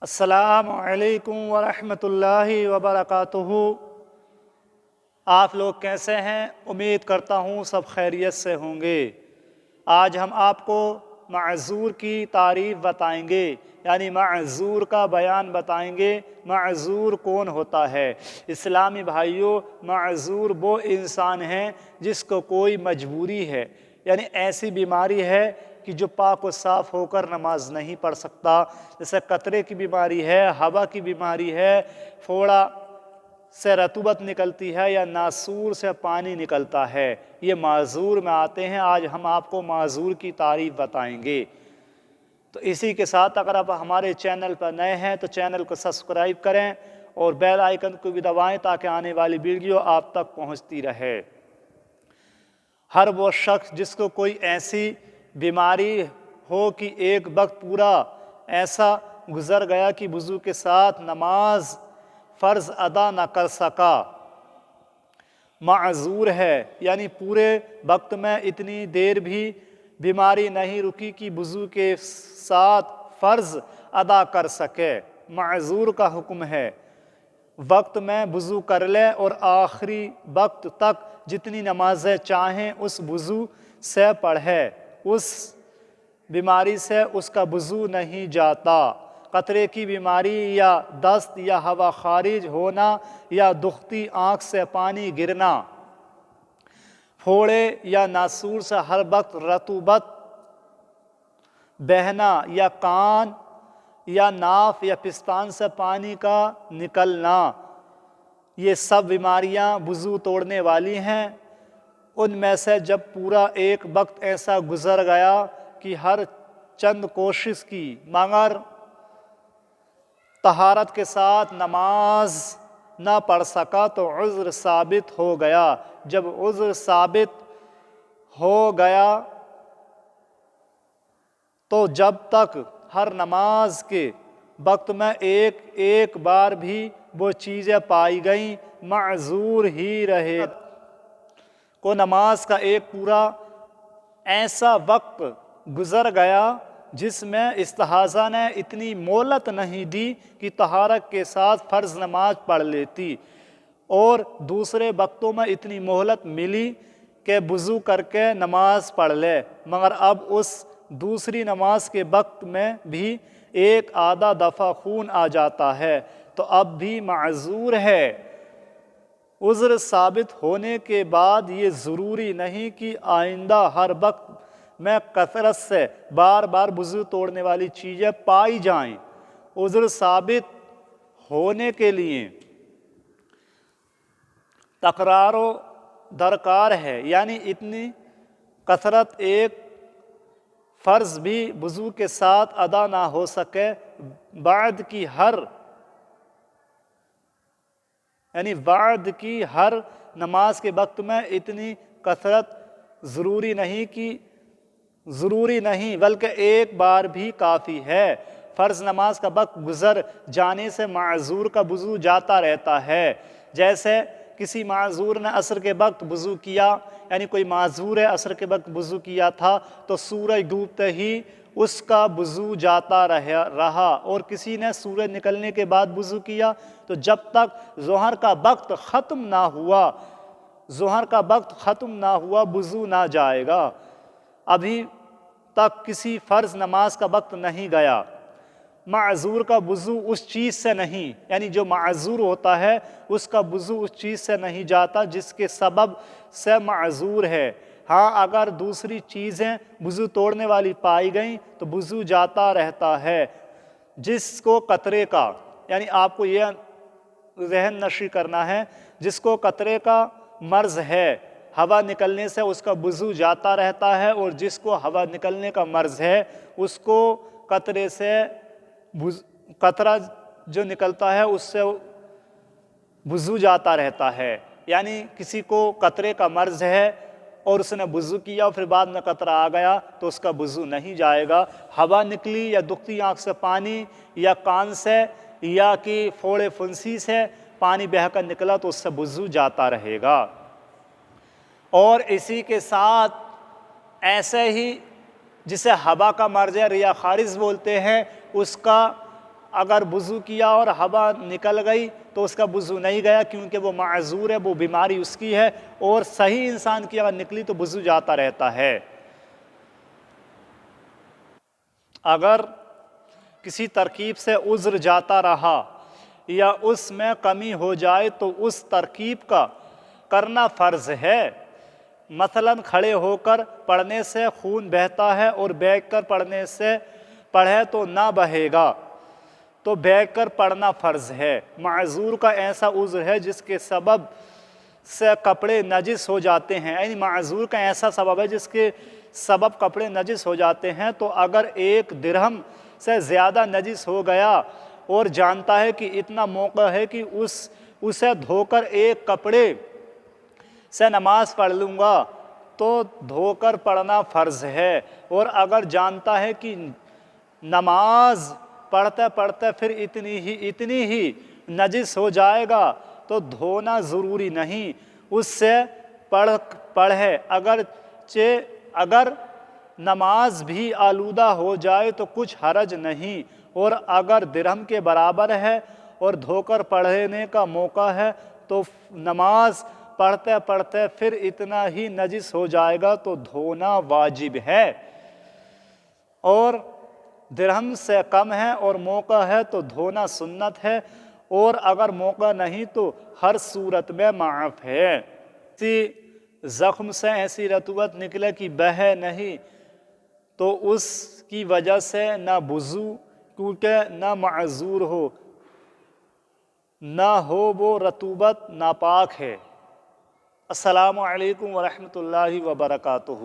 अस्सलामु अलैकुम वरहमतुल्लाहि वबरकातुहू। आप लोग कैसे हैं? उम्मीद करता हूँ सब खैरियत से होंगे। आज हम आपको माज़ूर की तारीफ़ बताएंगे, यानी माज़ूर का बयान बताएंगे। माज़ूर कौन होता है? इस्लामी भाइयों, माज़ूर वो इंसान है जिसको कोई मजबूरी है, यानी ऐसी बीमारी है कि जो पाक व साफ़ होकर नमाज नहीं पढ़ सकता। जैसे कतरे की बीमारी है, हवा की बीमारी है, फोड़ा से रतूबत निकलती है या नासूर से पानी निकलता है, ये माज़ूर में आते हैं। आज हम आपको माज़ूर की तारीफ़ बताएंगे। तो इसी के साथ अगर आप हमारे चैनल पर नए हैं तो चैनल को सब्सक्राइब करें और बेल आइकन को भी दबाएं ताकि आने वाली वीडियो आप तक पहुंचती रहे। हर वो शख्स जिसको कोई ऐसी बीमारी हो कि एक वक्त पूरा ऐसा गुज़र गया कि वज़ू के साथ नमाज फ़र्ज़ अदा न कर सका, माज़ूर है। यानी पूरे वक्त में इतनी देर भी बीमारी नहीं रुकी कि वज़ू के साथ फ़र्ज़ अदा कर सके। माज़ूर का हुक्म है वक्त में वज़ू कर ले और आखिरी वक्त तक जितनी नमाज़ें चाहें उस वज़ू से पढ़े। उस बीमारी से उसका वज़ू नहीं जाता। कतरे की बीमारी या दस्त या हवा खारिज होना या दुखती आँख से पानी गिरना, फोड़े या नासूर से हर वक्त रतूबत बहना या कान या नाफ या पिस्तान से पानी का निकलना, ये सब बीमारियां वज़ू तोड़ने वाली हैं। उनमें से जब पूरा एक वक्त ऐसा गुज़र गया कि हर चंद कोशिश की मगर तहारत के साथ नमाज न पढ़ सका तो उज़्र साबित हो गया। जब उज़्र साबित हो गया तो जब तक हर नमाज के वक्त में एक एक बार भी वो चीज़ें पाई गईं, माज़ूर ही रहे। को नमाज का एक पूरा ऐसा वक्त गुज़र गया जिसमें इस्तिहाज़ा ने इतनी मोहलत नहीं दी कि तहारत के साथ फ़र्ज़ नमाज पढ़ लेती, और दूसरे वक्तों में इतनी मोहलत मिली कि वज़ू करके नमाज पढ़ ले, मगर अब उस दूसरी नमाज के वक्त में भी एक आधा दफ़ा खून आ जाता है तो अब भी माज़ूर है। उज़्र साबित होने के बाद ये ज़रूरी नहीं कि आइंदा हर वक्त में कसरत से बार बार वज़ू तोड़ने वाली चीज़ें पाई जाएं। उज़्र साबित होने के लिए तकरारो दरकार है, यानी इतनी कसरत एक फ़र्ज़ भी वज़ू के साथ अदा ना हो सके, बाद की हर नमाज के वक्त में इतनी कसरत ज़रूरी नहीं बल्कि एक बार भी काफ़ी है। फ़र्ज़ नमाज का वक्त गुज़र जाने से माज़ूर का वज़ू जाता रहता है। जैसे किसी माज़ूर ने असर के वक्त वज़ू किया, यानी कोई माज़ूर है असर के वक्त वज़ू किया था तो सूरज डूबते ही उसका वज़ू जाता रहा, और किसी ने सूरज निकलने के बाद वज़ू किया तो जब तक ज़ोहर का वक्त ख़त्म ना हुआ वज़ू ना जाएगा। अभी तक किसी फ़र्ज़ नमाज का वक्त नहीं गया। माज़ूर का वज़ू उस चीज़ से नहीं, यानी जो माज़ूर होता है उसका वज़ू उस चीज़ से नहीं जाता जिसके सबब से माज़ूर है। हाँ, अगर दूसरी चीज़ें वज़ू तोड़ने वाली पाई गईं तो वज़ू जाता रहता है। जिसको कतरे का, यानी आपको यह ज़हन नशी करना है, जिसको कतरे का मर्ज़ है हवा निकलने से उसका वज़ू जाता रहता है, और जिसको हवा निकलने का मर्ज़ है उसको कतरे से कतरा जो निकलता है उससे वज़ू जाता रहता है। यानी किसी को कतरे का मर्ज़ है और उसने वज़ू किया और फिर बाद में कतरा आ गया तो उसका वज़ू नहीं जाएगा। हवा निकली या दुखती आँख से पानी या कान से या कि फोड़े फुंसी से पानी बहकर निकला तो उससे वज़ू जाता रहेगा। और इसी के साथ ऐसे ही जिसे हवा का मर्ज़ है रिया खारिज बोलते हैं, उसका اگر وضو کیا اور ہوا نکل گئی تو اس کا وضو نہیں گیا، کیونکہ وہ معذور ہے، وہ بیماری اس کی ہے، اور صحیح انسان کی اگر نکلی تو وضو جاتا رہتا ہے۔ اگر کسی ترکیب سے عذر جاتا رہا یا اس میں کمی ہو جائے تو اس ترکیب کا کرنا فرض ہے۔ مثلا کھڑے ہو کر پڑھنے سے خون بہتا ہے اور بیٹھ کر پڑھنے سے پڑھے تو نہ بہے گا، تو بیٹھ کر پڑھنا فرض ہے۔ معذور کا ایسا عذر ہے جس کے سبب سے کپڑے نجس ہو جاتے ہیں، یعنی معذور کا ایسا سبب ہے جس کے سبب کپڑے نجس ہو جاتے ہیں، تو اگر 1 درہم سے زیادہ نجس ہو گیا اور جانتا ہے کہ اتنا موقع ہے کہ اسے دھو کر 1 کپڑے سے نماز پڑھ لوں گا تو دھو کر پڑھنا فرض ہے، اور اگر جانتا ہے کہ نماز پڑھتے پڑھتے پھر اتنی ہی نجس ہو جائے گا تو دھونا ضروری نہیں، اس سے پڑھے، اگر نماز بھی آلودہ ہو جائے تو کچھ حرج نہیں، اور اگر درہم کے برابر ہے اور دھو کر پڑھنے کا موقع ہے تو نماز پڑھتے پڑھتے پھر اتنا ہی نجس ہو جائے گا تو دھونا واجب ہے، اور درہم سے کم ہے اور موقع ہے تو دھونا سنت ہے، اور اگر موقع نہیں تو ہر صورت میں معاف ہے۔ کسی زخم سے ایسی رطوبت نکلے کہ بہے نہیں تو اس کی وجہ سے نہ وضو، کیونکہ نہ معذور ہو نہ ہو وہ رطوبت ناپاک ہے۔ السلام علیکم ورحمۃ اللہ وبرکاتہ۔